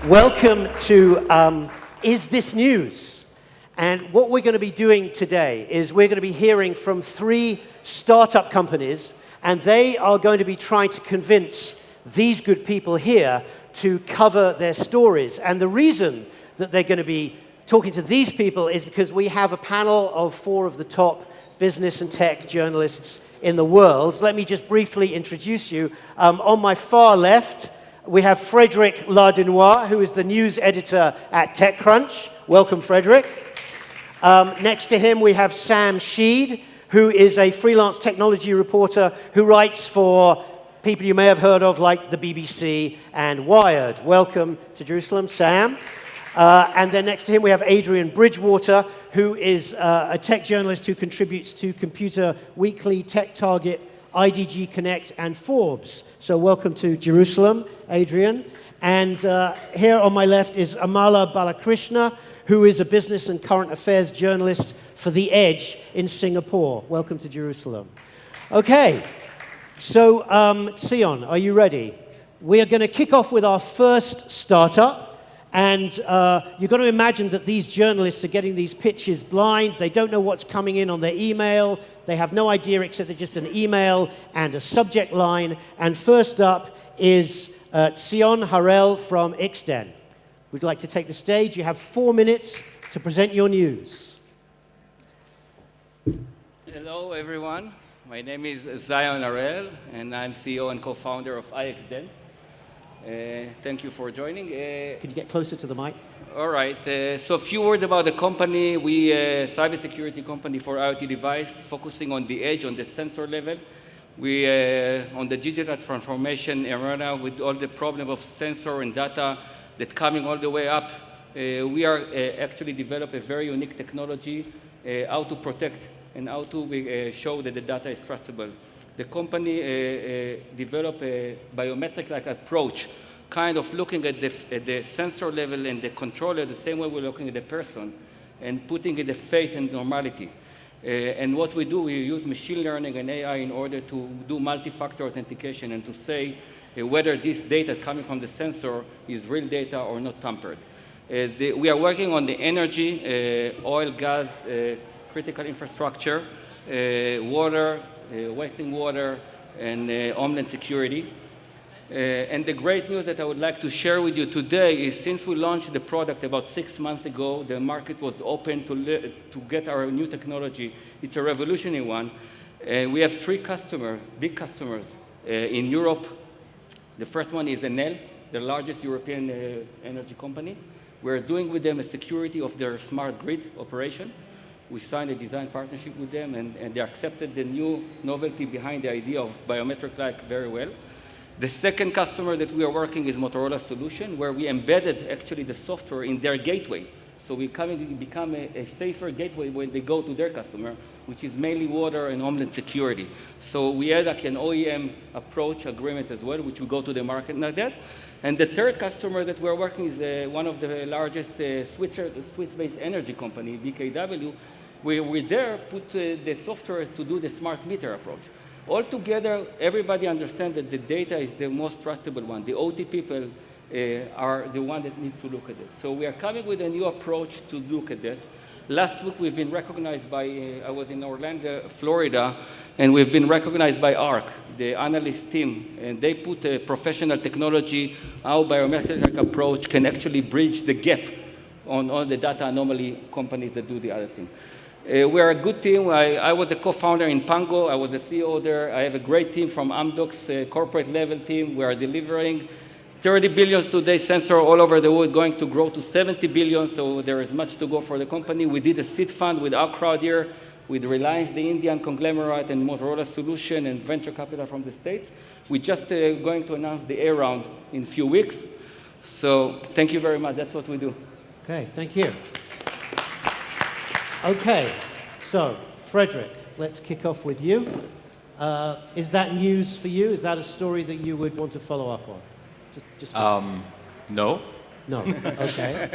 Welcome to Is This News? And what we're going to be doing today is we're going to be hearing from 3 startup companies, and they are going to be trying to convince these good people here to cover their stories. And the reason that they're going to be talking to these people is because we have a panel of 4 of the top business and tech journalists in the world. Let me just briefly introduce you. On my far left, we have Frederic Lardinois, who is the news editor at TechCrunch. Welcome, Frederic. Next to him, we have Sam Shead, who is a freelance technology reporter who writes for people you may have heard of, like the BBC and Wired. Welcome to Jerusalem, Sam. And then next to him, we have Adrian Bridgwater, who is a tech journalist who contributes to Computer Weekly, Tech Target, IDG Connect, and Forbes. So welcome to Jerusalem, Adrian. And here on my left is Amala Balakrishner, who is a business and current affairs journalist for The Edge in Singapore. Welcome to Jerusalem. Okay, so Sion, are you ready? We are going to kick off with our first startup. And you've got to imagine that these journalists are getting these pitches blind. They don't know what's coming in on their email. They have no idea except they're just an email and a subject line. And first up is Sion Harel from iXDen. Would you like to take the stage? You have 4 minutes to present your news. Hello, everyone. My name is Sion Harel, and I'm CEO and co-founder of iXDen. Thank you for joining. Could you get closer to the mic? All right. So a few words about the company. We are a cybersecurity company for IoT device, focusing on the edge, on the sensor level. We on the digital transformation arena with all the problem of sensor and data that coming all the way up. We are actually develop a very unique technology, how to protect and how to show that the data is trustable. The company developed a biometric-like approach, kind of looking at the sensor level and the controller the same way we're looking at the person and putting in the face and normality. And what we do, we use machine learning and AI in order to do multi-factor authentication and to say whether this data coming from the sensor is real data or not tampered. We are working on the energy, oil, gas, critical infrastructure, water, wasting water, and homeland security. And the great news that I would like to share with you today is since we launched the product about 6 months ago, the market was open to get our new technology. It's a revolutionary one. We have 3 customers, big customers in Europe. The first one is Enel, the largest European energy company. We're doing with them a security of their smart grid operation. We signed a design partnership with them, and they accepted the new novelty behind the idea of biometric-like very well. The second customer that we are working is Motorola Solution, where we embedded actually the software in their gateway. So we become a safer gateway when they go to their customer, which is mainly water and homeland security. So we had like an OEM approach agreement as well, which we go to the market like that. And the third customer that we're working is one of the largest Swiss-based energy company, BKW, where we there put the software to do the smart meter approach. Altogether, everybody understands that the data is the most trustable one. The OT people are the one that needs to look at it. So we are coming with a new approach to look at that. Last week, we've been recognized by, I was in Orlando, Florida, and we've been recognized by ARC, the analyst team, and they put a professional technology, how biometric approach can actually bridge the gap on all the data anomaly companies that do the other thing. We are a good team. I was a co-founder in Pango. I was a CEO there. I have a great team from Amdocs, corporate level team. We are delivering 30 billion today sensor all over the world, going to grow to 70 billion, so there is much to go for the company. We did a seed fund with OurCrowd here, with Reliance, the Indian conglomerate, and Motorola Solution, and venture capital from the States. We're just going to announce the A round in a few weeks. So thank you very much. That's what we do. Okay, thank you. Okay, so Frederic, let's kick off with you. Is that news for you? Is that a story that you would want to follow up on? No. No. Okay.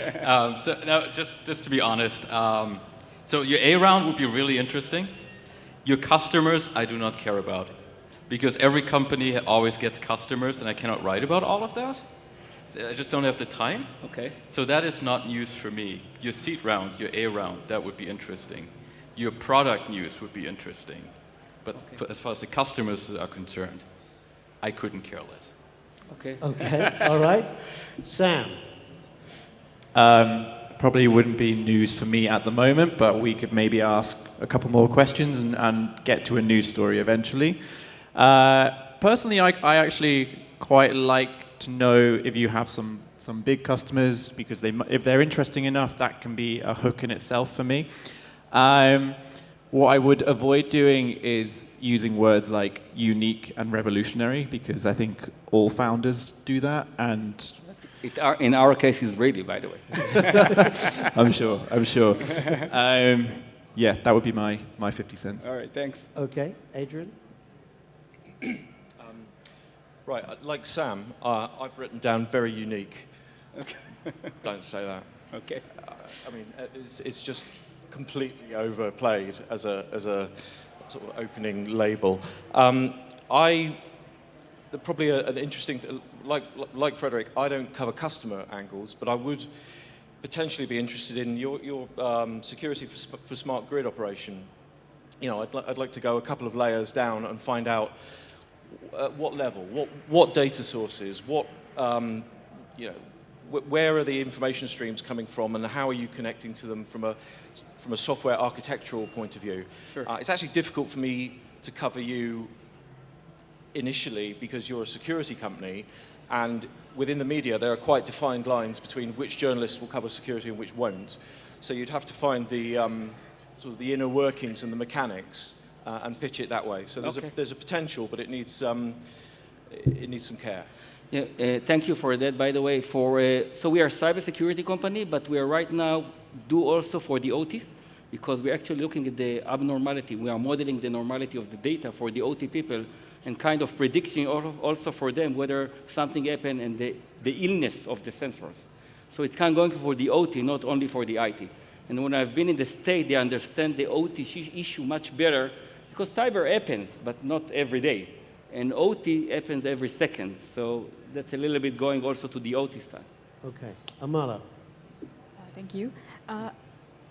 Just to be honest, so your A round would be really interesting. Your customers, I do not care about, because every company always gets customers, and I cannot write about all of those. I just don't have the time. Okay. So that is not news for me. Your seed round, your A round, that would be interesting. Your product news would be interesting. But as far as the customers are concerned, I couldn't care less. Okay. Okay, all right. Sam. Probably wouldn't be news for me at the moment, but we could maybe ask a couple more questions and get to a news story eventually. Personally, I actually quite like to know if you have some big customers, because if they're interesting enough, that can be a hook in itself for me. What I would avoid doing is using words like unique and revolutionary, because I think all founders do that, and In our case, it's really, by the way. I'm sure. Yeah, that would be my 50 cents. All right, thanks. Okay, Adrian. Right, like Sam, I've written down very unique. Okay. Don't say that. Okay. I mean, it's just completely overplayed as a sort of opening label. Probably an interesting, like Frederic, I don't cover customer angles, but I would potentially be interested in your security for smart grid operation. You know, I'd like to go a couple of layers down and find out what level, what data sources, where are the information streams coming from, and how are you connecting to them from a software architectural point of view? Sure. It's actually difficult for me to cover you initially because you're a security company, and within the media there are quite defined lines between which journalists will cover security and which won't. So you'd have to find the sort of the inner workings and the mechanics and pitch it that way. So there's a potential, but it needs some care. Yeah, thank you for that. By the way, so we are a cybersecurity company, but we are right now also for the OT, because we're actually looking at the abnormality. We are modeling the normality of the data for the OT people, and kind of predicting also for them whether something happened and the illness of the sensors. So it's kind of going for the OT, not only for the IT. And when I've been in the States, they understand the OT issue much better, because cyber happens, but not every day. And OT happens every second. So that's a little bit going also to the OT style. Okay. Amala. Thank you.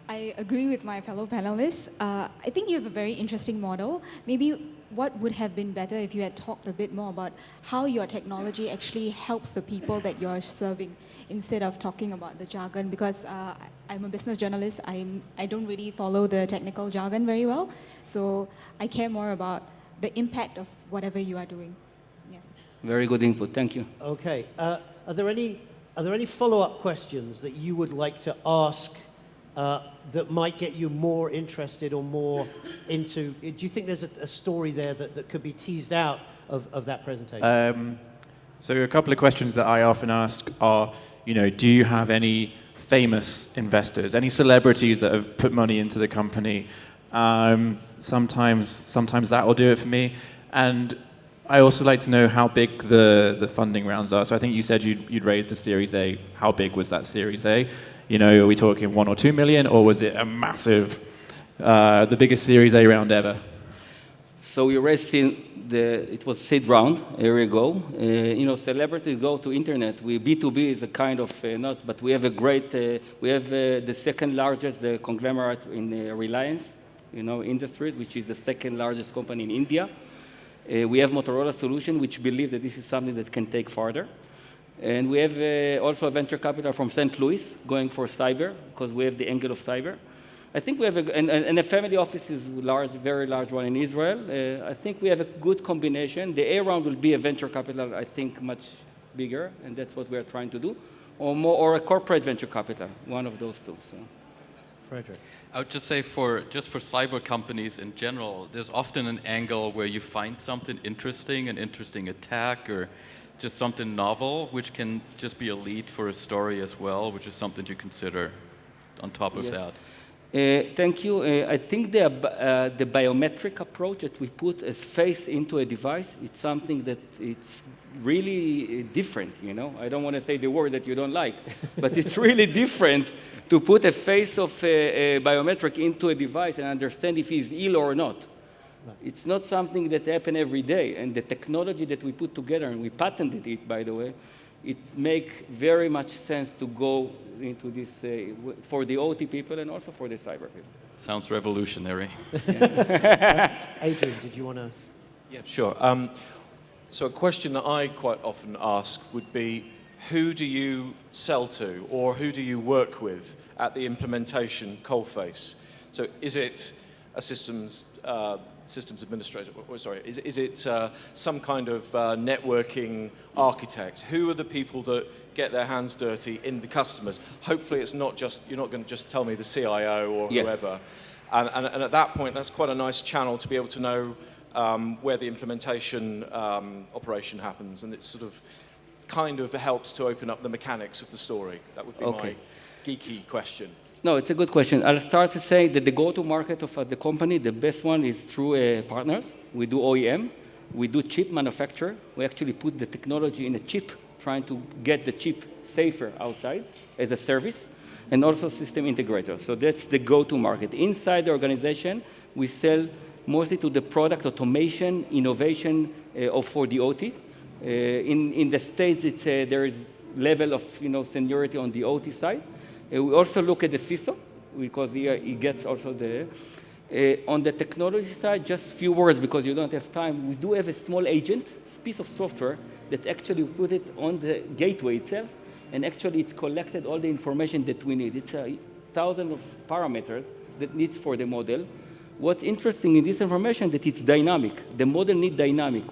I agree with my fellow panelists. I think you have a very interesting model. Maybe what would have been better if you had talked a bit more about how your technology actually helps the people that you're serving, instead of talking about the jargon, because I'm a business journalist. I don't really follow the technical jargon very well. So I care more about the impact of whatever you are doing. Yes. Very good input. Thank you. Okay. Are there any follow-up questions that you would like to ask that might get you more interested or more into? Do you think there's a story there that could be teased out of that presentation? So a couple of questions that I often ask are, do you have any famous investors, any celebrities that have put money into the company? Sometimes that will do it for me. And I also like to know how big the funding rounds are. So I think you said you'd raised a Series A. How big was that Series A? Are we talking 1 or 2 million, or was it a massive, the biggest Series A round ever? So we raised it was seed round a year ago. Celebrities go to internet. B2B is a kind of not, but we have we have the second largest conglomerate in Reliance, Industries, which is the second largest company in India. We have Motorola Solutions, which believe that this is something that can take farther. And we have also a venture capital from St. Louis going for cyber, because we have the angle of cyber. I think we have and a family office is large, very large one in Israel. I think we have a good combination. The A round will be a venture capital, I think, much bigger, and that's what we are trying to do, or a corporate venture capital, one of those two. So. Frederic. I would just say for cyber companies in general, there's often an angle where you find something interesting, an interesting attack, or just something novel, which can just be a lead for a story as well, which is something to consider on top of that. Thank you. I think the biometric approach that we put as face into a device, it's something that it's really different, I don't want to say the word that you don't like, but it's really different to put a face of a biometric into a device and understand if he's ill or not. Right. It's not something that happens every day, and the technology that we put together, and we patented it, by the way, it makes very much sense to go into this for the OT people and also for the cyber people. Sounds revolutionary. Adrian, did you want to? Yeah, sure. So a question that I quite often ask would be, who do you sell to or who do you work with at the implementation coalface? So is it a systems administrator, or sorry, is it some kind of networking architect? Who are the people that get their hands dirty in the customers? Hopefully it's not just, you're not going to just tell me the CIO or whoever. And at that point, that's quite a nice channel to be able to know where the implementation operation happens, and it sort of kind of helps to open up the mechanics of the story. That would be my geeky question. No, it's a good question. I'll start to say that the go-to-market of the company, the best one is through partners. We do OEM. We do chip manufacture. We actually put the technology in a chip, trying to get the chip safer outside as a service, and also system integrator. So that's the go-to-market. Inside the organization, we sell mostly to the product automation, innovation for the OT. In the States, there is level of seniority on the OT side. We also look at the CISO, because he gets also the... on the technology side, just a few words, because you don't have time. We do have a small agent, piece of software, that actually put it on the gateway itself, and actually it's collected all the information that we need. It's 1,000 of parameters that needs for the model. What's interesting in this information that it's dynamic. The model needs dynamic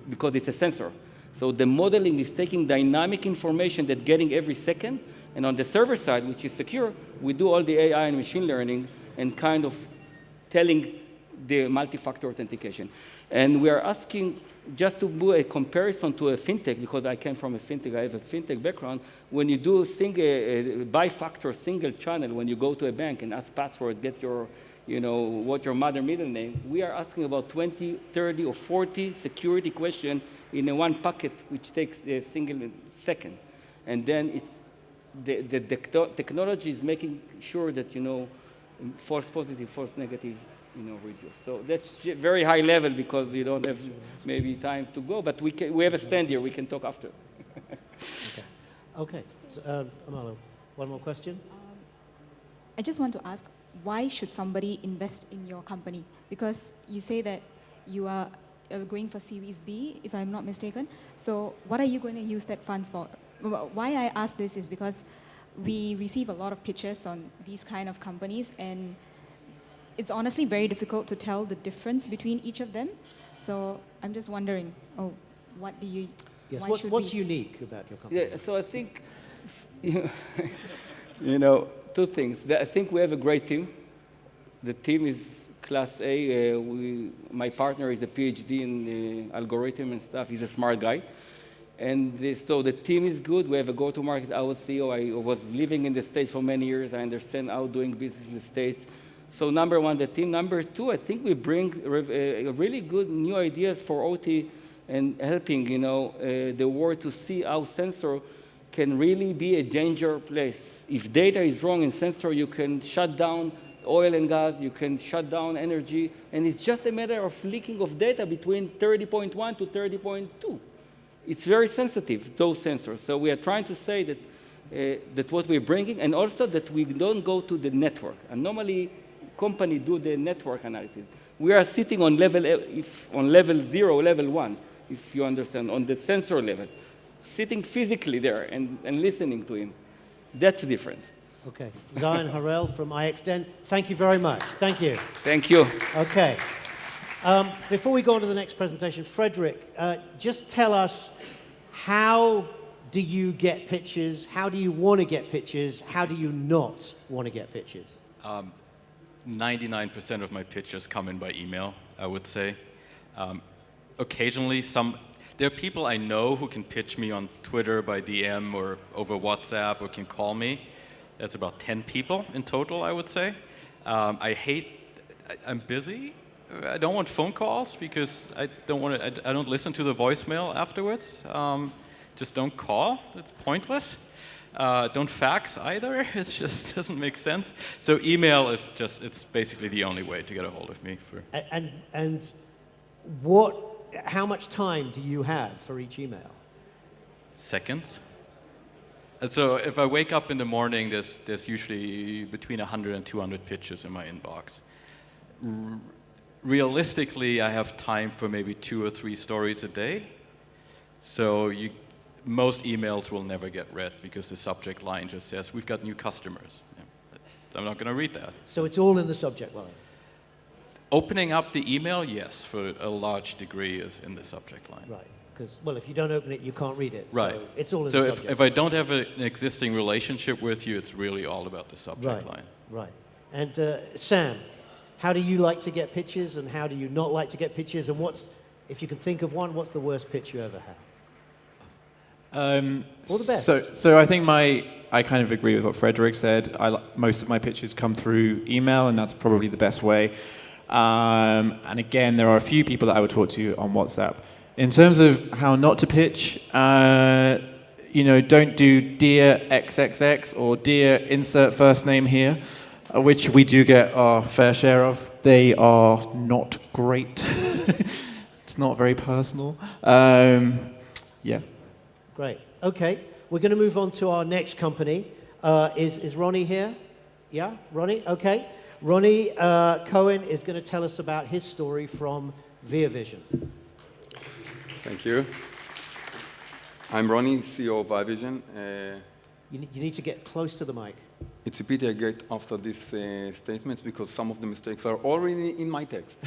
because it's a sensor. So the modeling is taking dynamic information that's getting every second, and on the server side, which is secure, we do all the AI and machine learning and kind of telling the multi-factor authentication. And we are asking, just to do a comparison to a fintech, because I came from a fintech, I have a fintech background, when you do bi-factor single channel, when you go to a bank and ask password, get your, what's your mother middle name, we are asking about 20, 30, or 40 security questions in a one packet, which takes a single second. And then it's the technology is making sure that, false positive, false negative, reduce. So that's very high level because you don't have maybe time to go, but we have a stand here. We can talk after. Okay. So, Amala, one more question? I just want to ask, why should somebody invest in your company? Because you say that you are going for Series B, if I'm not mistaken. So what are you going to use that funds for? Why I ask this is because we receive a lot of pitches on these kind of companies, and it's honestly very difficult to tell the difference between each of them. So I'm just wondering, what do you... Yes, what's unique about your company? Yeah, so I think, two things. I think we have a great team. The team is class A. My partner is a PhD in algorithm and stuff. He's a smart guy. And so the team is good. We have a go-to-market. I was CEO. I was living in the States for many years. I understand how doing business in the States. So number one, the team. Number two, I think we bring really good new ideas for OT and helping, the world to see how sensor can really be a danger place. If data is wrong in sensor, you can shut down oil and gas, you can shut down energy, and it's just a matter of leaking of data between 30.1 to 30.2. It's very sensitive, those sensors. So we are trying to say that what we're bringing, and also that we don't go to the network. And normally, companies do the network analysis. We are sitting on level 0, level 1, if you understand, on the sensor level, sitting physically there and listening to him. That's different. Okay. Zion Harel from iXDen, thank you very much. Thank you. Thank you. Okay. Before we go on to the next presentation, Frederic, just tell us, how do you get pitches? How do you want to get pitches? How do you not want to get pitches? 99% of my pitches come in by email, I would say. Occasionally, there are people I know who can pitch me on Twitter by DM or over WhatsApp or can call me. That's about 10 people in total, I would say. I'm busy. I don't want phone calls because I don't listen to the voicemail afterwards. Just don't call. It's pointless. Don't fax either. It just doesn't make sense. So email is it's basically the only way to get a hold of me. How much time do you have for each email? seconds. And so if I wake up in the morning, there's usually between 100 and 200 pitches in my inbox. Realistically, I have time for maybe 2 or 3 stories a day. So most emails will never get read because the subject line just says, we've got new customers. Yeah, I'm not going to read that. So it's all in the subject line? Opening up the email, yes, for a large degree is in the subject line. Right. Because, well, if you don't open it, you can't read it. Right. So it's all in so the subject. So if I don't have an existing relationship with you, it's really all about the subject line. Right. And Sam, how do you like to get pitches and how do you not like to get pitches? And if you can think of one, what's the worst pitch you ever had? All the best. So I think I kind of agree with what Frederic said. Most of my pitches come through email, and that's probably the best way. And again, there are a few people that I would talk to on WhatsApp. In terms of how not to pitch, don't do dear XXX or dear insert first name here, which we do get our fair share of. They are not great. It's not very personal. Yeah. Great. Okay. We're going to move on to our next company. Is Ronny here? Yeah? Ronny? Okay. Ronny Cohen is going to tell us about his story from VayaVision. Thank you. I'm Ronny, CEO of VayaVision. You need to get close to the mic. It's a pity I get after these statements because some of the mistakes are already in my text.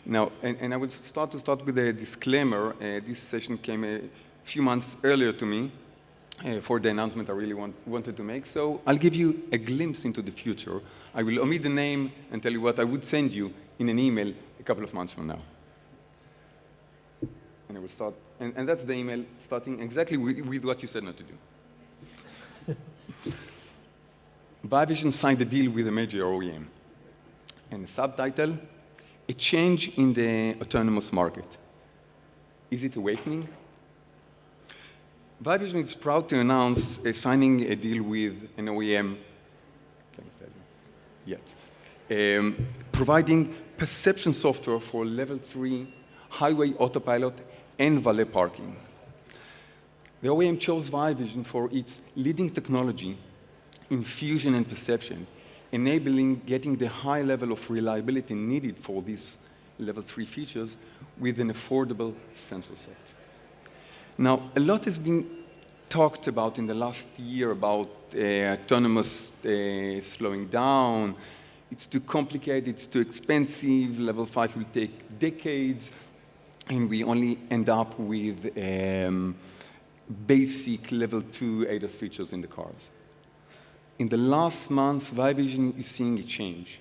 Now, and I would start with a disclaimer. This session came a few months earlier to me for the announcement I really wanted to make. So I'll give you a glimpse into the future. I will omit the name and tell you what I would send you in an email a couple of months from now. And I will start, and that's the email starting exactly with what you said not to do. VayaVision signed a deal with a major OEM. And the subtitle, a change in the autonomous market. Is it awakening? VayaVision is proud to announce signing a deal with an OEM, can't tell you yet, providing perception software for level 3 highway autopilot and valet parking. The OEM chose VayaVision for its leading technology in fusion and perception, enabling getting the high level of reliability needed for these level 3 features with an affordable sensor set. Now, a lot has been talked about in the last year about autonomous slowing down. It's too complicated, it's too expensive, level 5 will take decades, and we only end up with basic level 2 ADAS features in the cars. In the last months, VayaVision is seeing a change.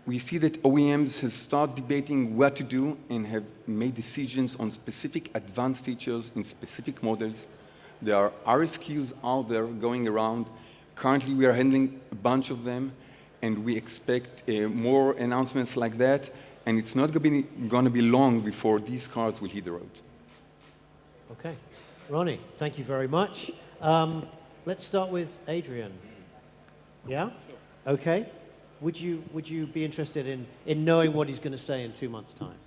We see that OEMs have started debating what to do and have made decisions on specific advanced features in specific models. There are RFQs out there going around. Currently, we are handling a bunch of them, and we expect more announcements like that, and it's not going to be long before these cars will hit the road. Okay. Ronny, thank you very much. Let's start with Adrian. Yeah? Sure. Okay. Would you be interested in knowing what he's going to say in 2 months' time?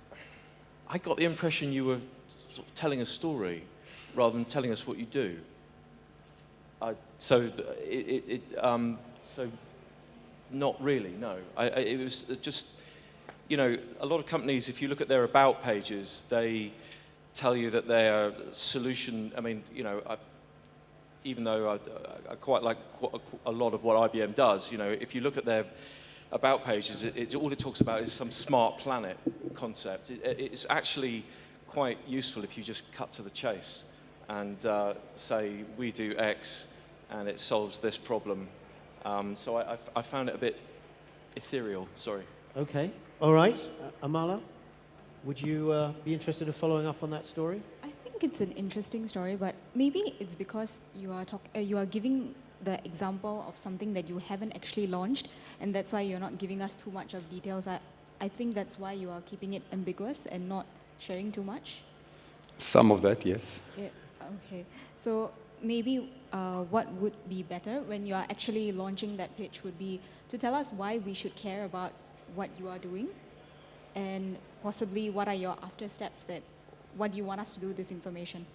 I got the impression you were sort of telling a story rather than telling us what you do. So not really, no. It was just, a lot of companies, if you look at their about pages, they tell you that they are solution, even though I quite like a lot of what IBM does, if you look at their about pages, all it talks about is some smart planet concept. It's actually quite useful if you just cut to the chase and say, we do X and it solves this problem. So I found it a bit ethereal, sorry. Okay, all right. Amala, would you be interested in following up on that story? I think it's an interesting story, but maybe it's because you are giving the example of something that you haven't actually launched, and that's why you're not giving us too much of details. I think that's why you are keeping it ambiguous and not sharing too much. Some of that, yes. Yeah, okay. So maybe what would be better when you are actually launching that pitch would be to tell us why we should care about what you are doing, and possibly what are your after steps, what do you want us to do with this information?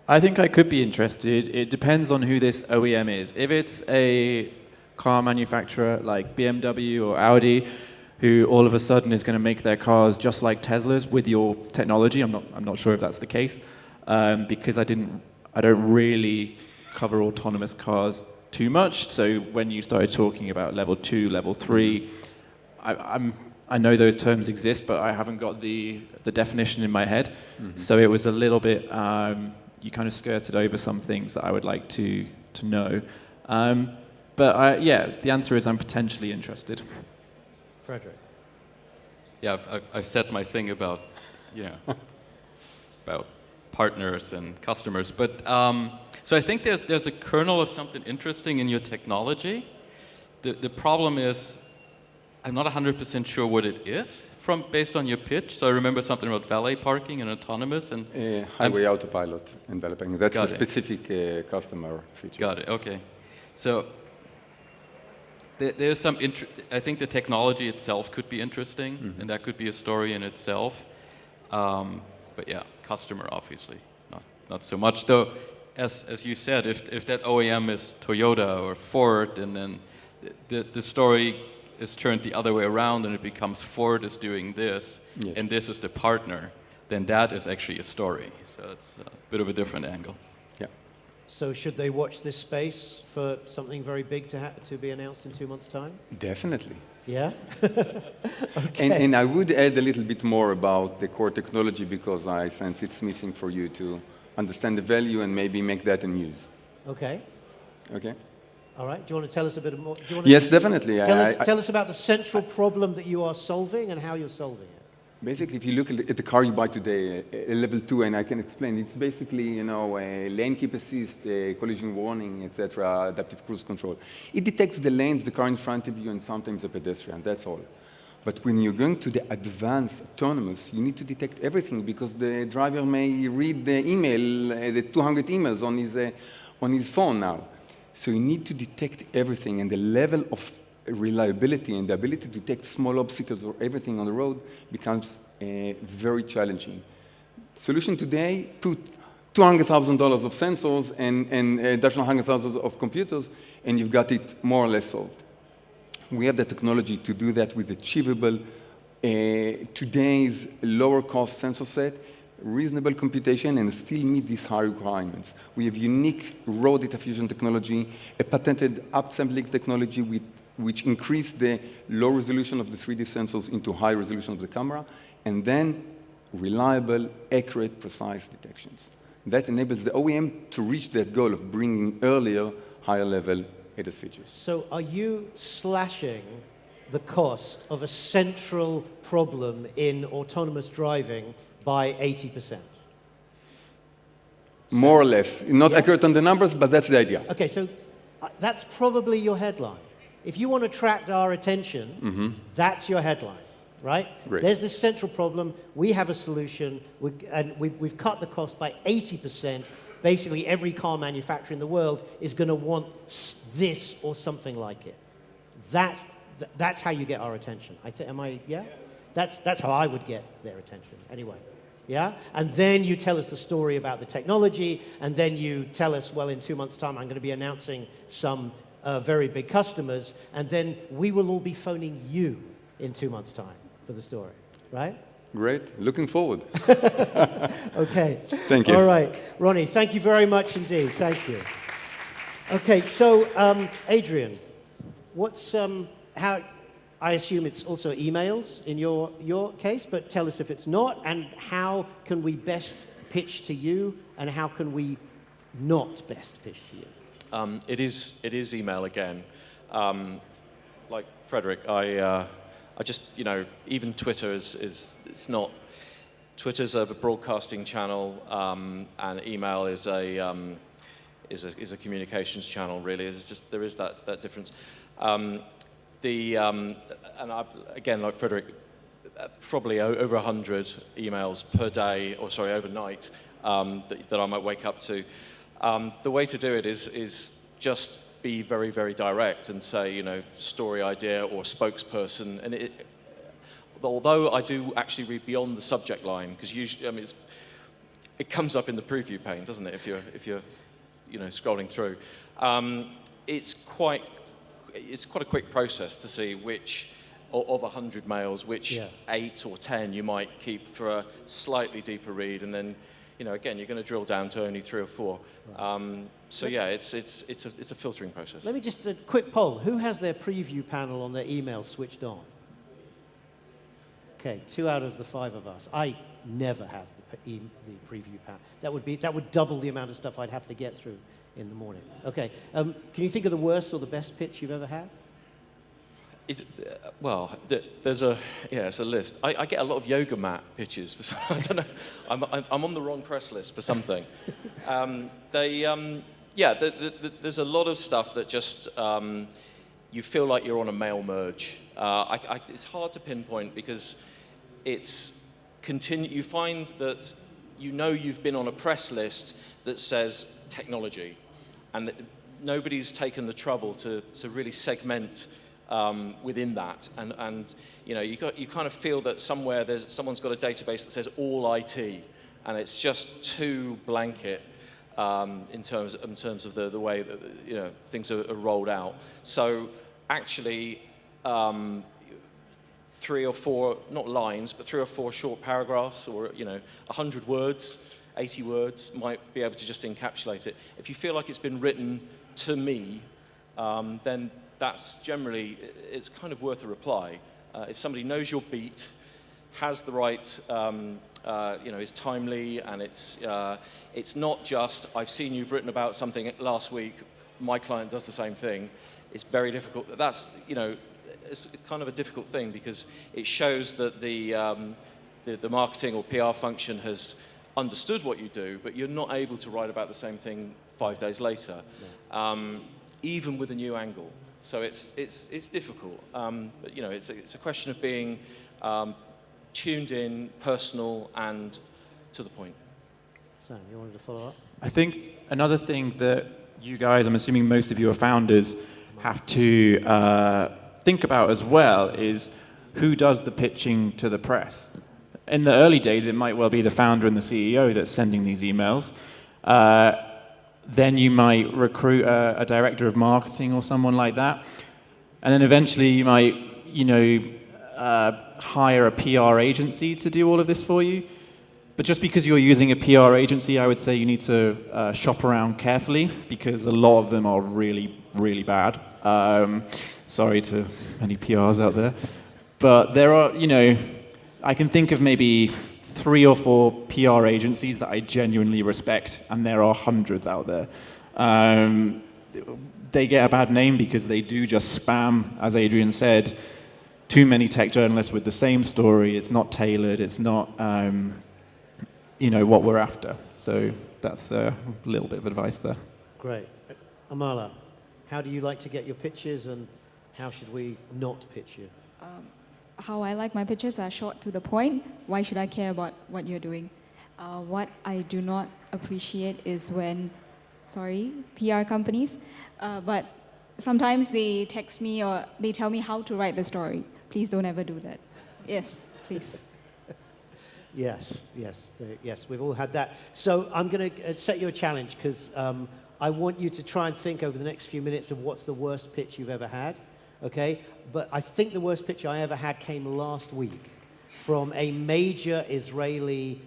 I think I could be interested. It depends on who this OEM is. If it's a car manufacturer like BMW or Audi, who all of a sudden is going to make their cars just like Tesla's with your technology, I'm not sure if that's the case, because I don't really cover autonomous cars too much. So when you started talking about level 2, level 3, I know those terms exist, but I haven't got the definition in my head. So it was a little bit, you kind of skirted over some things that I would like to know. But yeah, the answer is I'm potentially interested. Frederic. Yeah, I've said my thing about, about partners and customers. But so I think there's a kernel of something interesting in your technology. The problem is I'm not 100% sure what it is based on your pitch. So I remember something about valet parking and autonomous and highway autopilot and valet parking. That's Got the it. specific customer feature. Got it. Okay. So there's some I think the technology itself could be interesting, and that could be a story in itself. But yeah, customer obviously not so much. Though, as you said, if that OEM is Toyota or Ford, and then the story is turned the other way around, and it becomes Ford is doing this, Yes. and this is the partner, then that is actually a story. So it's a bit of a different angle. Yeah. So should they watch this space for something very big to be announced in 2 months' time? Definitely. Yeah? And I would add a little bit more about the core technology, because I sense it's missing for you to understand the value and maybe make that a news. Okay. Okay? All right. Do you want to tell us a bit more? Do you want Yes, definitely. Tell us about the central problem that you are solving and how you're solving it. Basically, if you look at the car you buy today, a level 2, and I can explain, it's basically, a lane keep assist, collision warning, etc., adaptive cruise control. It detects the lanes, the car in front of you, and sometimes a pedestrian. That's all. But when you're going to the advanced autonomous, you need to detect everything, because the driver may read the email, the 200 emails on his phone now. So you need to detect everything, and the level of reliability and the ability to detect small obstacles or everything on the road becomes very challenging. Solution today, put $200,000 of sensors and additional $100,000 of computers, and you've got it more or less solved. We have the technology to do that with achievable, today's lower cost sensor set, reasonable computation, and still meet these high requirements. We have unique raw data fusion technology, a patented upsampling technology which increase the low resolution of the 3D sensors into high resolution of the camera, and then reliable, accurate, precise detections. That enables the OEM to reach that goal of bringing earlier, higher level ADAS features. So are you slashing the cost of a central problem in autonomous driving by 80%? More or less. Not accurate on the numbers, but that's the idea. Okay, so that's probably your headline. If you want to attract our attention, that's your headline, right? Great. There's this central problem. We have a solution, and we've cut the cost by 80%. Basically, every car manufacturer in the world is going to want this or something like it. That's how you get our attention. Yeah? That's how I would get their attention, anyway. Yeah? And then you tell us the story about the technology, and then you tell us, well, in 2 months' time, I'm going to be announcing some very big customers, and then we will all be phoning you in 2 months' time for the story, right? Great. Looking forward. Okay. Thank you. All right. Ronny, thank you very much indeed. Thank you. Okay, so Adrian, what's how? I assume it's also emails in your case, but tell us if it's not, and how can we best pitch to you, and how can we not best pitch to you? It is email again. Like Frederic, I just, even Twitter it's not. Twitter's a broadcasting channel, and email is a communications channel. Really, there is that difference. And again, like Frederic, probably over 100 emails per day, or sorry, overnight, that I might wake up to. The way to do it is just be very, very direct and say, story idea or spokesperson. And although I do actually read beyond the subject line, because usually, it comes up in the preview pane, doesn't it? If you're scrolling through, it's quite a quick process to see which of 100 mails, which 8 or 10 you might keep for a slightly deeper read, and then again you're going to drill down to only 3 or 4. Right. So yeah, it's a filtering process. Let me just a quick poll: who has their preview panel on their email switched on? Okay, 2 out of the 5 of us. I never have the preview panel. That would double the amount of stuff I'd have to get through in the morning. Okay, can you think of the worst or the best pitch you've ever had? There's it's a list. I get a lot of yoga mat pitches. I don't know. I'm on the wrong press list for something. There's a lot of stuff that just you feel like you're on a mail merge. It's hard to pinpoint because you find that you've been on a press list that says technology, and that nobody's taken the trouble to really segment within that, and you kind of feel that somewhere someone's got a database that says all IT, and it's just too blanket in terms of the way that things are rolled out. So actually, 3 or 4, not lines, but 3 or 4 short paragraphs, or 100 words, 80 words might be able to just encapsulate it. If you feel like it's been written to me, then that's generally, it's kind of worth a reply. If somebody knows your beat, has the right, is timely, and it's not just, I've seen you've written about something last week, my client does the same thing. It's very difficult. That's, it's kind of a difficult thing because it shows that the marketing or PR function has understood what you do, but you're not able to write about the same thing 5 days later, even with a new angle. So it's difficult, but it's a question of being tuned in, personal, and to the point. Sam, you wanted to follow up? I think another thing that you guys, I'm assuming most of you are founders, have to think about as well is who does the pitching to the press. In the early days, it might well be the founder and the CEO that's sending these emails. Then you might recruit a director of marketing or someone like that. And then eventually you might, hire a PR agency to do all of this for you. But just because you're using a PR agency, I would say you need to shop around carefully because a lot of them are really, really bad. Sorry to any PRs out there. But there are, I can think of maybe 3 or 4 PR agencies that I genuinely respect, and there are hundreds out there. They get a bad name because they do just spam, as Adrian said, too many tech journalists with the same story. It's not tailored. It's not, what we're after. So that's a little bit of advice there. Great. Amala, how do you like to get your pitches, and how should we not pitch you? How I like my pitches are short to the point. Why should I care about what you're doing? What I do not appreciate is when, PR companies, but sometimes they text me or they tell me how to write the story. Please don't ever do that. Yes, please. Yes, we've all had that. So I'm going to set you a challenge because I want you to try and think over the next few minutes of what's the worst pitch you've ever had. Okay, but I think the worst pitch I ever had came last week from a major Israeli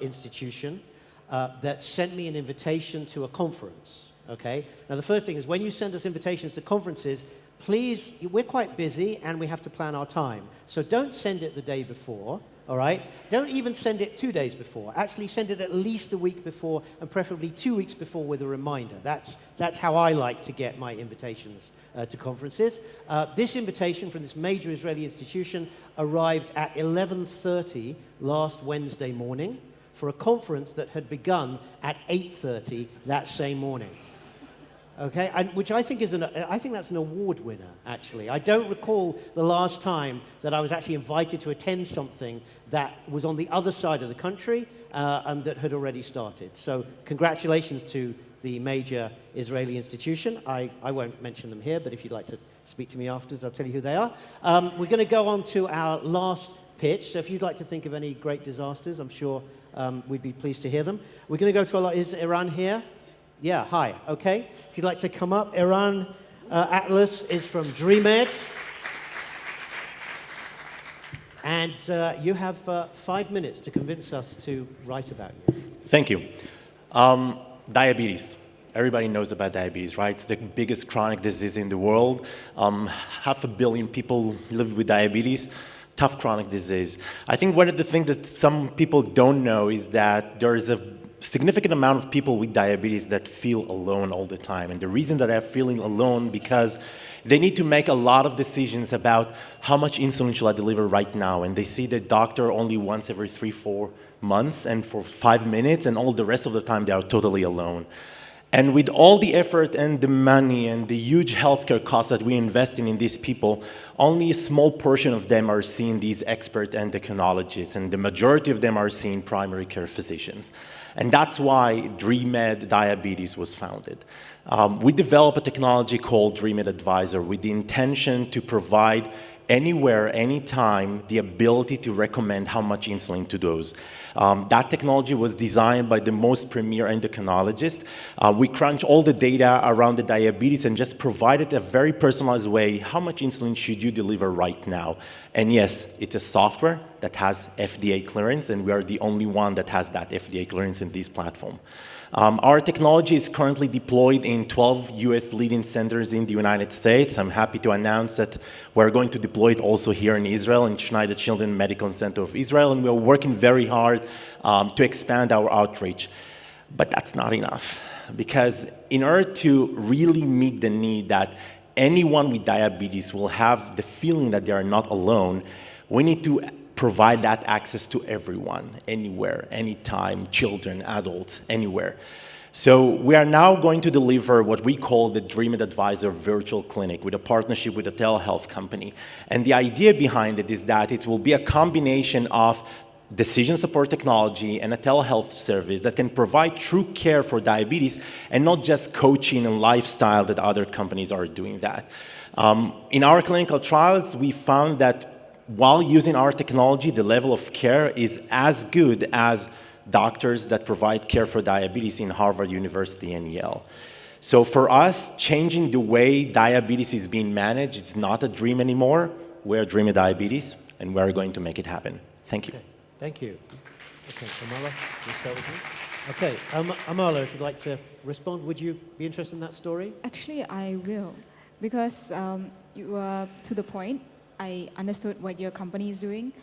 institution that sent me an invitation to a conference. Okay, now the first thing is when you send us invitations to conferences, please, we're quite busy and we have to plan our time. So don't send it the day before. All right? Don't even send it 2 days before. Actually, send it at least a week before, and preferably 2 weeks before with a reminder. That's how I like to get my invitations to conferences. This invitation from this major Israeli institution arrived at 11:30 last Wednesday morning for a conference that had begun at 8:30 that same morning. Okay, which I think I think that's an award winner, actually. I don't recall the last time that I was actually invited to attend something that was on the other side of the country and that had already started. So congratulations to the major Israeli institution. I won't mention them here, but if you'd like to speak to me afterwards, I'll tell you who they are. We're going to go on to our last pitch. So if you'd like to think of any great disasters, I'm sure we'd be pleased to hear them. We're going to go to is Eran here? Yeah, hi. Okay. If you'd like to come up. Eran Atlas is from DreamEd. And you have 5 minutes to convince us to write about you. Thank you. Diabetes. Everybody knows about diabetes, right? It's the biggest chronic disease in the world. 500 million people live with diabetes. Tough chronic disease. I think one of the things that some people don't know is that there is a significant amount of people with diabetes that feel alone all the time. And the reason that they're feeling alone because they need to make a lot of decisions about how much insulin should I deliver right now. And they see the doctor only once every 3-4 months and for 5 minutes, and all the rest of the time they are totally alone. And with all the effort and the money and the huge healthcare costs that we invest in these people, only a small portion of them are seeing these expert endocrinologists, and the majority of them are seeing primary care physicians. And that's why DreamEd Diabetes was founded. We developed a technology called DreamEd Advisor with the intention to provide anywhere, anytime, the ability to recommend how much insulin to dose. That technology was designed by the most premier endocrinologist. We crunch all the data around the diabetes and just provided a very personalized way, how much insulin should you deliver right now? And yes, it's a software that has FDA clearance, and we are the only one that has that FDA clearance in this platform. Our technology is currently deployed in 12 US leading centers in the United States. I'm happy to announce that we're going to deploy it also here in Israel, in Schneider Children's Medical Center of Israel, and we're working very hard to expand our outreach. But that's not enough, because in order to really meet the need that anyone with diabetes will have the feeling that they are not alone, we need to provide that access to everyone, anywhere, anytime, children, adults, anywhere. So we are now going to deliver what we call the DreamEd Advisor Virtual Clinic with a partnership with a telehealth company. And the idea behind it is that it will be a combination of decision support technology and a telehealth service that can provide true care for diabetes and not just coaching and lifestyle that other companies are doing that. In our clinical trials, we found that while using our technology, the level of care is as good as doctors that provide care for diabetes in Harvard University and Yale. So for us, changing the way diabetes is being managed, it's not a dream anymore. We're DreamEd Diabetes, and we're going to make it happen. Thank you. Okay. Thank you. Okay, Amala, we'll start with you. Okay, Amala, if you'd like to respond, would you be interested in that story? Actually, I will, because you were to the point. I understood what your company is doing,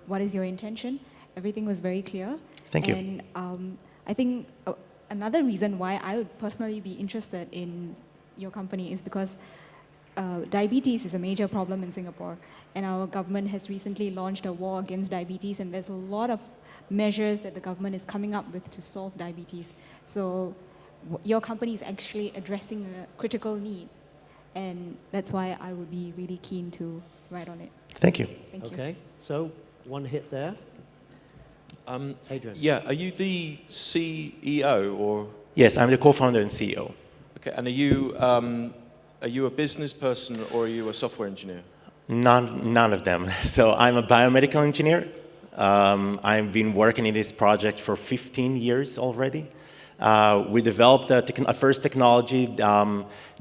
what is your intention. Everything was very clear. Thank you. And I think another reason why I would personally be interested in your company is because diabetes is a major problem in Singapore, and our government has recently launched a war against diabetes, and there's a lot of measures that the government is coming up with to solve diabetes. So your company is actually addressing a critical need. And that's why I would be really keen to write on it. Thank you. Thank you. Okay, so one hit there. Adrian. Yeah, are you the CEO or? Yes, I'm the co-founder and CEO. Okay, and are you a business person or are you a software engineer? None of them. So I'm a biomedical engineer. I've been working in this project for 15 years already. We developed a first technology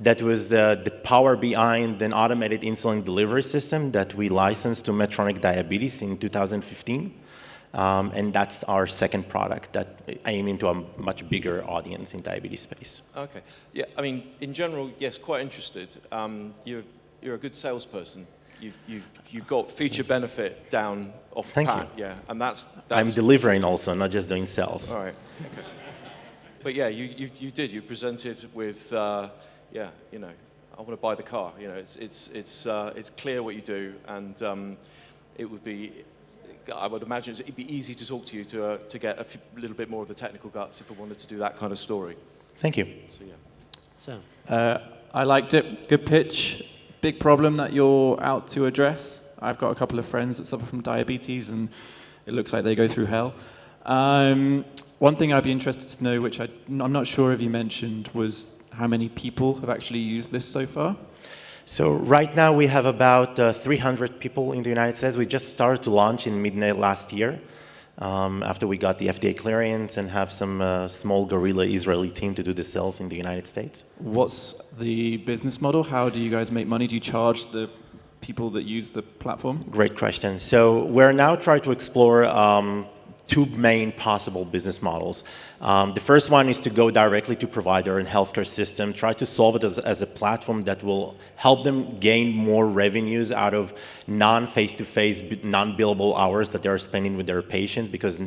that was the power behind an automated insulin delivery system that we licensed to Medtronic Diabetes in 2015. And that's our second product that aim into a much bigger audience in diabetes space. Okay. Yeah, I mean, in general, yes, quite interested. You're a good salesperson. You've got feature benefit down off the pat. You. Yeah, and that's I'm delivering also, not just doing sales. All right. Okay. But yeah, you did. You presented with, yeah, you know, I want to buy the car. You know, it's clear what you do, and it would be, I would imagine it'd be easy to talk to you to get a little bit more of the technical guts if I wanted to do that kind of story. Thank you. So yeah. So I liked it. Good pitch. Big problem that you're out to address. I've got a couple of friends that suffer from diabetes, and it looks like they go through hell. One thing I'd be interested to know, which I'm not sure if you mentioned, was how many people have actually used this so far? So right now we have about 300 people in the United States. We just started to launch in mid last year. after we got the FDA clearance and have some small guerrilla Israeli team to do the sales in the United States. What's the business model? How do you guys make money? Do you charge the people that use the platform? Great question. So we're now trying to explore two main possible business models. The first one is to go directly to provider and healthcare system, try to solve it as a platform that will help them gain more revenues out of non-face-to-face, non-billable hours that they are spending with their patients, because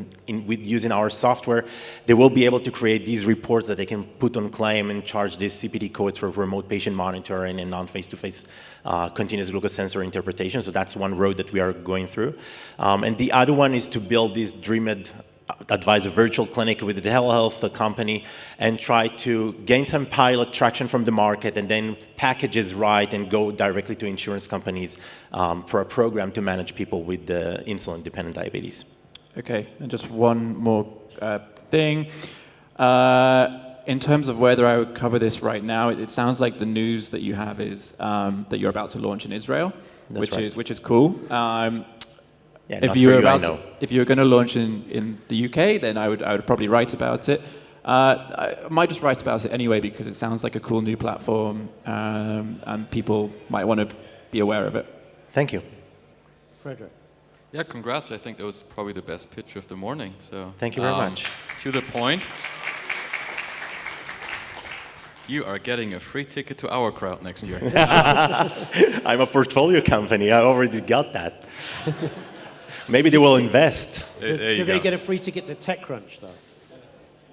with using our software, they will be able to create these reports that they can put on claim and charge these CPT codes for remote patient monitoring and non-face-to-face continuous glucose sensor interpretation. So that's one road that we are going through. And the other one is to build this DreamEd Advisor virtual clinic with the telehealth company and try to gain some pilot traction from the market and then packages right and go directly to insurance companies for a program to manage people with insulin-dependent diabetes. Okay, and just one more thing. In terms of whether I would cover this right now, it sounds like the news that you have is that you're about to launch in Israel, which is cool. Yeah, if you were going to launch in the UK, then I would probably write about it. I might just write about it anyway because it sounds like a cool new platform, and people might want to be aware of it. Thank you. Frederic. Yeah, congrats. I think that was probably the best pitch of the morning. So thank you very much. To the point. You are getting a free ticket to OurCrowd next year. I'm a portfolio company. I already got that. Maybe they will invest. Do they get a free ticket to TechCrunch, though?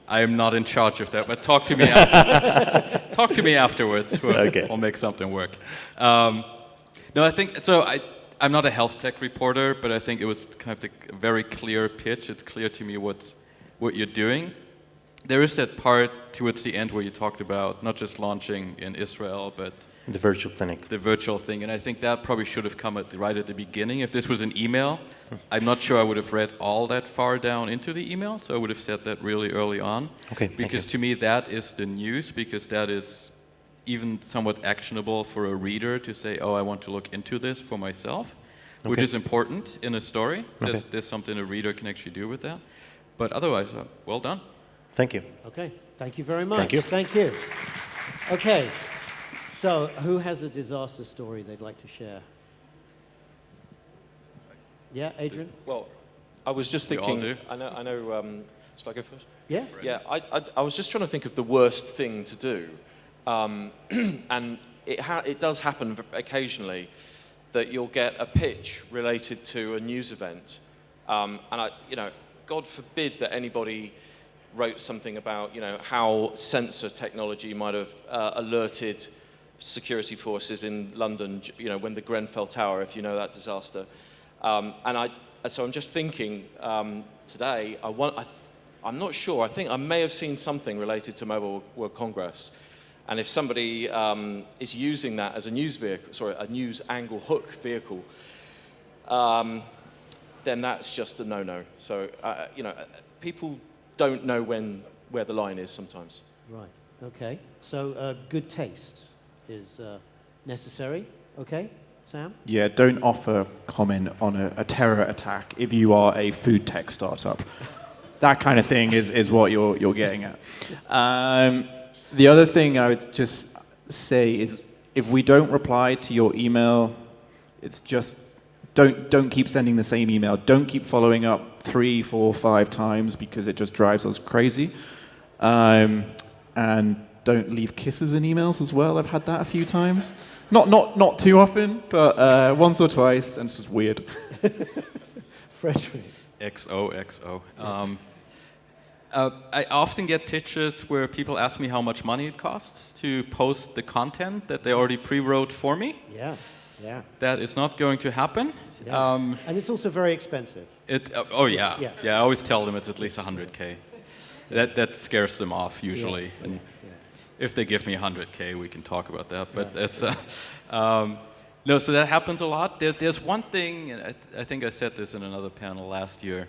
I am not in charge of that, but talk to me talk to me afterwards. We'll make something work. No, I think so. I'm not a health tech reporter, but I think it was kind of a very clear pitch. It's clear to me what you're doing. There is that part towards the end where you talked about not just launching in Israel, but the virtual clinic. The virtual thing. And I think that probably should have come right at the beginning. If this was an email, I'm not sure I would have read all that far down into the email. So I would have said that really early on. Okay, because to me, that is the news, because that is even somewhat actionable for a reader to say, oh, I want to look into this for myself, which is important in a story, that there's something a reader can actually do with that. But otherwise, well done. Thank you. Okay, thank you very much. Thank you. Thank you. Okay, so who has a disaster story they'd like to share? Yeah, Adrian? Well, I was just thinking, We all I know, should I go first? Yeah. Yeah, I was just trying to think of the worst thing to do. And it does happen occasionally that you'll get a pitch related to a news event. And God forbid that anybody wrote something about, how sensor technology might have alerted security forces in London, when the Grenfell Tower, if you know that disaster. So I'm just thinking today, I'm not sure, I think I may have seen something related to Mobile World Congress. And if somebody is using that as a news angle hook vehicle, then that's just a no-no. So, people don't know where the line is sometimes. Right, okay. So good taste is necessary, okay? Sam? Yeah, don't offer comment on a terror attack if you are a food tech startup. That kind of thing is what you're getting at. The other thing I would just say is if we don't reply to your email, it's just don't keep sending the same email. Don't keep following up 3, 4, 5 times because it just drives us crazy. And don't leave kisses in emails as well. I've had that a few times. Not too often, but once or twice, and it's just weird. Frederic. XOXO. I often get pitches where people ask me how much money it costs to post the content that they already pre-wrote for me. Yeah, yeah. That is not going to happen. Yeah. And it's also very expensive. Yeah. I always tell them it's at least 100K. That scares them off usually. And if they give me 100K, we can talk about that. But that's no. So that happens a lot. There's one thing, and I think I said this in another panel last year,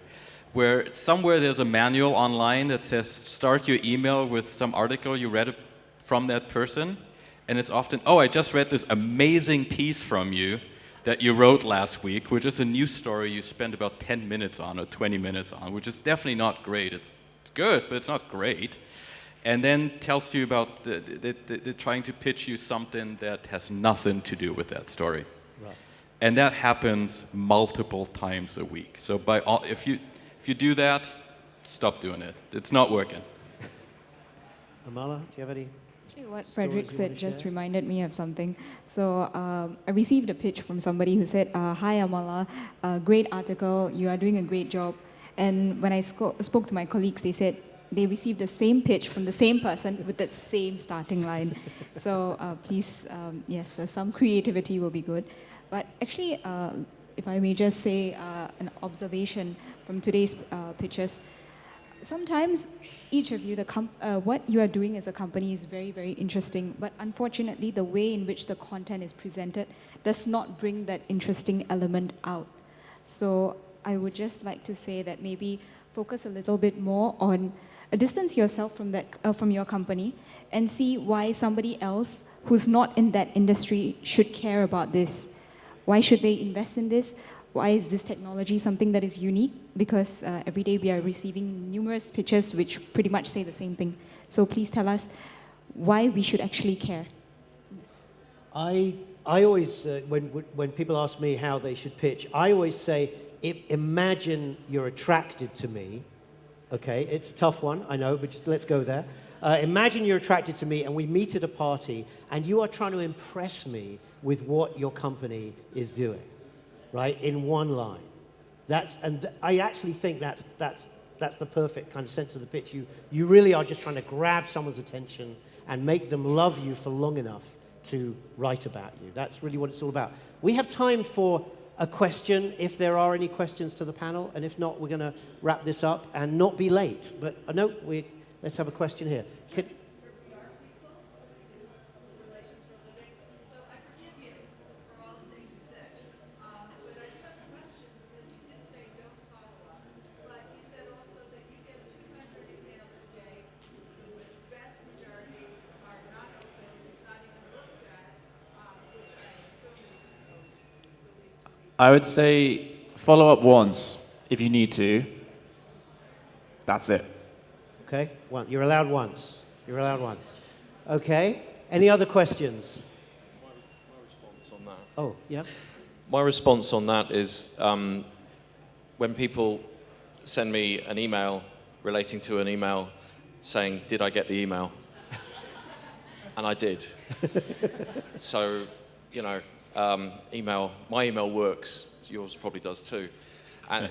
where somewhere there's a manual online that says start your email with some article you read from that person, and it's often, I just read this amazing piece from you that you wrote last week, which is a news story you spent about 10 minutes on or 20 minutes on, which is definitely not great. It's good, but it's not great. And then tells you about the trying to pitch you something that has nothing to do with that story. Right. And that happens multiple times a week. So if you do that, stop doing it. It's not working. Amala, do you have any? Actually, what Frederic said just reminded me of something. So I received a pitch from somebody who said, "Hi Amala, great article. You are doing a great job." And when I spoke to my colleagues, they said they received the same pitch from the same person with that same starting line. So please, yes, some creativity will be good. But actually, if I may just say an observation from today's pitches, sometimes each of you, what you are doing as a company is very, very interesting. But unfortunately, the way in which the content is presented does not bring that interesting element out. So I would just like to say that maybe focus a little bit more on distance yourself from your company and see why somebody else who's not in that industry should care about this. Why should they invest in this? Why is this technology something that is unique? Because every day we are receiving numerous pitches which pretty much say the same thing. So please tell us why we should actually care. Yes. I always, when people ask me how they should pitch, I always say, imagine you're attracted to me. Okay, it's a tough one, I know, but just let's go there. Imagine you're attracted to me and we meet at a party and you are trying to impress me with what your company is doing, right, in one line. I actually think that's the perfect kind of sense of the pitch. You really are just trying to grab someone's attention and make them love you for long enough to write about you. That's really what it's all about. We have time for a question, if there are any questions to the panel, and if not, we're going to wrap this up and not be late. But no, let's have a question here. I would say follow up once if you need to. That's it. Okay, you're allowed once. You're allowed once. Okay, any other questions? My response on that. Oh, yeah. My response on that is when people send me an email relating to an email saying, "Did I get the email?" And I did. So, you know, my email works. Yours probably does too. And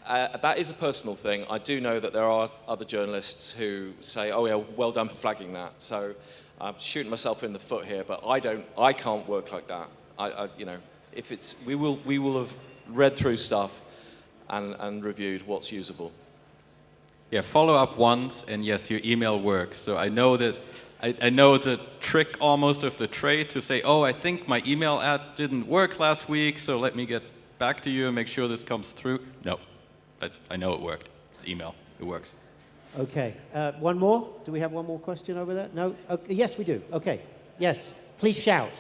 that is a personal thing. I do know that there are other journalists who say, "Oh yeah, well done for flagging that." So I'm shooting myself in the foot here, but I can't work like that. You know, if it's, we will have read through stuff and reviewed what's usable. Yeah, follow up once, and yes, your email works. So I know that. I know it's a trick almost of the trade to say, "Oh, I think my email ad didn't work last week, so let me get back to you and make sure this comes through." No, I know it worked. It's email. It works. Okay. One more? Do we have one more question over there? No? Okay. Yes, we do. Okay. Yes. Please shout.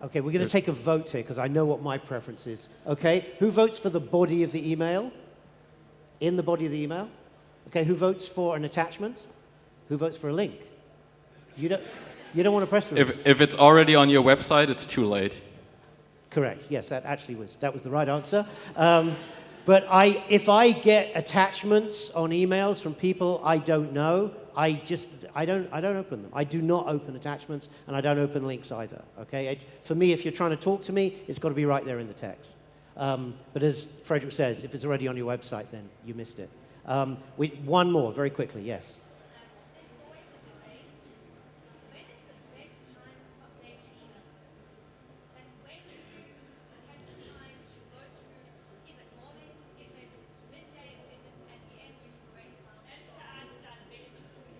Okay, we're going to take a vote here because I know what my preference is. Okay, who votes for the body of the email? In the body of the email? Okay, who votes for an attachment? Who votes for a link? You don't want to press release. If it's already on your website, it's too late. Correct. Yes, that was the right answer. But if I get attachments on emails from people I don't know, I don't open them. I do not open attachments, and I don't open links either. Okay. For me, if you're trying to talk to me, it's got to be right there in the text. But as Frederic says, if it's already on your website, then you missed it. One more, very quickly. Yes.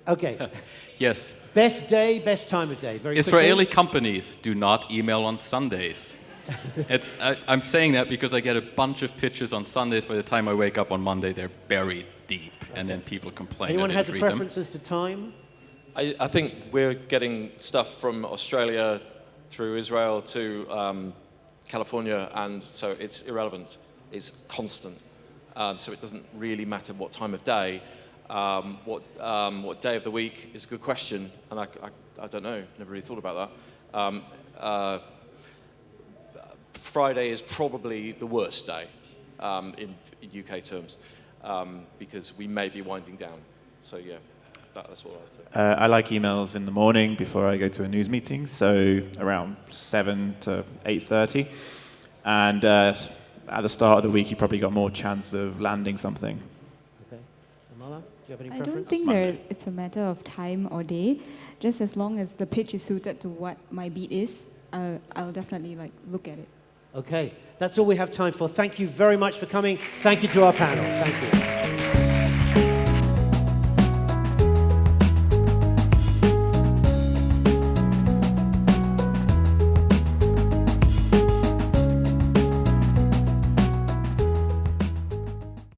Okay. Yes. Best day, best time of day. Very Israeli quickly. companies do not email on Sundays. I'm saying that because I get a bunch of pitches on Sundays. By the time I wake up on Monday, they're buried deep, and then people complain. Anyone I has didn't a read them. preference as to time? I think we're getting stuff from Australia through Israel to California, and so it's irrelevant. It's constant. So it doesn't really matter what time of day. What day of the week is a good question, and I don't know. Never really thought about that. Friday is probably the worst day in UK terms because we may be winding down. So yeah. That's what I'd say. I like emails in the morning before I go to a news meeting, so around 7 to 8:30. And at the start of the week, you probably got more chance of landing something. Okay. Amala, do you have any I preference? don't think it's a matter of time or day. Just as long as the pitch is suited to what my beat is, I'll definitely look at it. Okay. That's all we have time for. Thank you very much for coming. Thank you to our panel. Thank you.